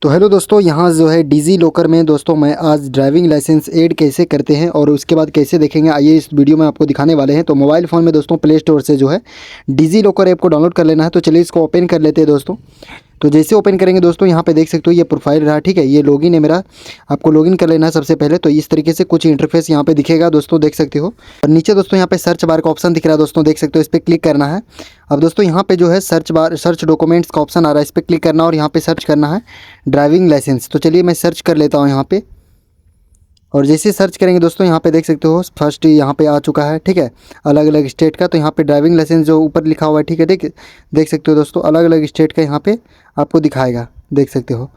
तो हेलो दोस्तों, यहाँ जो है डिजी लॉकर में दोस्तों मैं आज ड्राइविंग लाइसेंस ऐड कैसे करते हैं और उसके बाद कैसे देखेंगे, आइए इस वीडियो में आपको दिखाने वाले हैं। तो मोबाइल फ़ोन में दोस्तों प्ले स्टोर से जो है डिजी लॉकर ऐप को डाउनलोड कर लेना है। तो चलिए इसको ओपन कर लेते हैं दोस्तों। तो जैसे ओपन करेंगे दोस्तों, यहाँ पे देख सकते हो ये प्रोफाइल रहा, ठीक है। ये लॉगिन है मेरा, आपको लॉगिन कर लेना है सबसे पहले। तो इस तरीके से कुछ इंटरफेस यहाँ पे दिखेगा दोस्तों, देख सकते हो। और नीचे दोस्तों यहाँ पे सर्च बार का ऑप्शन दिख रहा है दोस्तों, देख सकते हो। इस पर क्लिक करना है। अब दोस्तों यहाँ पे जो है सर्च डॉक्यूमेंट्स का ऑप्शन आ रहा है, इस पर क्लिक करना और यहाँ पे सर्च करना है ड्राइविंग लाइसेंस। तो चलिए मैं सर्च कर लेता हूँ यहाँ पे। और जैसे सर्च करेंगे दोस्तों, यहाँ पे देख सकते हो फर्स्ट यहाँ पे आ चुका है, ठीक है, अलग अलग स्टेट का। तो यहाँ पे ड्राइविंग लाइसेंस जो ऊपर लिखा हुआ है, ठीक है, देख सकते हो दोस्तों, अलग अलग स्टेट का यहाँ पे आपको दिखाएगा, देख सकते हो।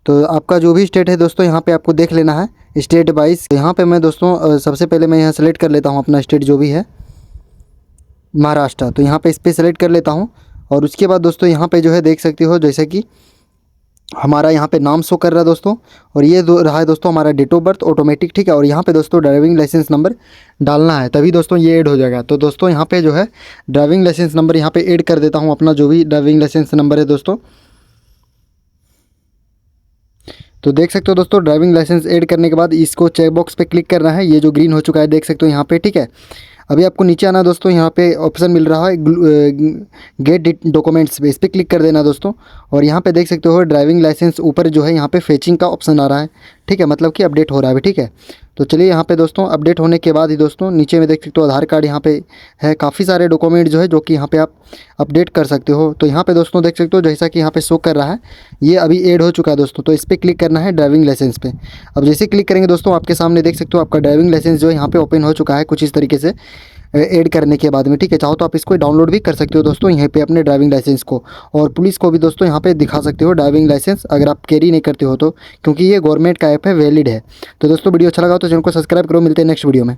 तो आपका जो भी स्टेट है दोस्तों, यहाँ पे आपको देख लेना है स्टेट वाइज। यहाँ पे मैं दोस्तों सबसे पहले मैं यहाँ सेलेक्ट कर लेता हूँ अपना स्टेट जो भी है, महाराष्ट्र। तो यहाँ पे इस पर सेलेक्ट कर लेता हूँ। और उसके बाद दोस्तों यहाँ पे जो है देख सकते हो, जैसे कि हमारा यहाँ पे नाम शो कर रहा है दोस्तों। और ये रहा है दोस्तों हमारा डेट ऑफ बर्थ ऑटोमेटिक, ठीक है। और यहाँ पे दोस्तों ड्राइविंग लाइसेंस नंबर डालना है, तभी दोस्तों ये ऐड हो जाएगा। तो दोस्तों यहाँ पे जो है ड्राइविंग लाइसेंस नंबर यहाँ पे ऐड कर देता हूँ, अपना जो भी ड्राइविंग लाइसेंस नंबर है दोस्तों। तो देख सकते हो दोस्तों, ड्राइविंग लाइसेंस ऐड करने के बाद इसको चेक बॉक्स पे क्लिक करना है। ये जो ग्रीन हो चुका है देख सकते हो यहाँ पे, ठीक है। अभी आपको नीचे आना दोस्तों, यहाँ पे ऑप्शन मिल रहा है गेट डॉक्यूमेंट्स पे, इस पर क्लिक कर देना दोस्तों। और यहाँ पे देख सकते हो ड्राइविंग लाइसेंस ऊपर जो है यहाँ पे फेचिंग का ऑप्शन आ रहा है, ठीक है, मतलब कि अपडेट हो रहा है, ठीक है। तो चलिए यहाँ पे दोस्तों अपडेट होने के बाद ही दोस्तों नीचे में देख सकते हो आधार कार्ड यहाँ पे है, काफ़ी सारे डॉक्यूमेंट जो है जो कि यहाँ पे आप अपडेट कर सकते हो। तो यहाँ पे दोस्तों देख सकते हो जैसा कि यहाँ पे शो कर रहा है, ये अभी ऐड हो चुका है दोस्तों। तो इस पर क्लिक करना है ड्राइविंग लाइसेंस पे। अब जैसे क्लिक करेंगे दोस्तों, आपके सामने देख सकते हो आपका ड्राइविंग लाइसेंस जो है यहाँ पे ओपन हो चुका है कुछ इस तरीके से ऐड करने के बाद में, ठीक है। चाहो तो आप इसको डाउनलोड भी कर सकते हो दोस्तों यहाँ पे अपने ड्राइविंग लाइसेंस को, और पुलिस को भी दोस्तों यहाँ पे दिखा सकते हो ड्राइविंग लाइसेंस, अगर आप कैरी नहीं करते हो तो, क्योंकि ये गवर्नमेंट का ऐप है, वैलिड है। तो दोस्तों वीडियो अच्छा लगा तो चैनल को सब्सक्राइब करो, मिलते हैं नेक्स्ट वीडियो में।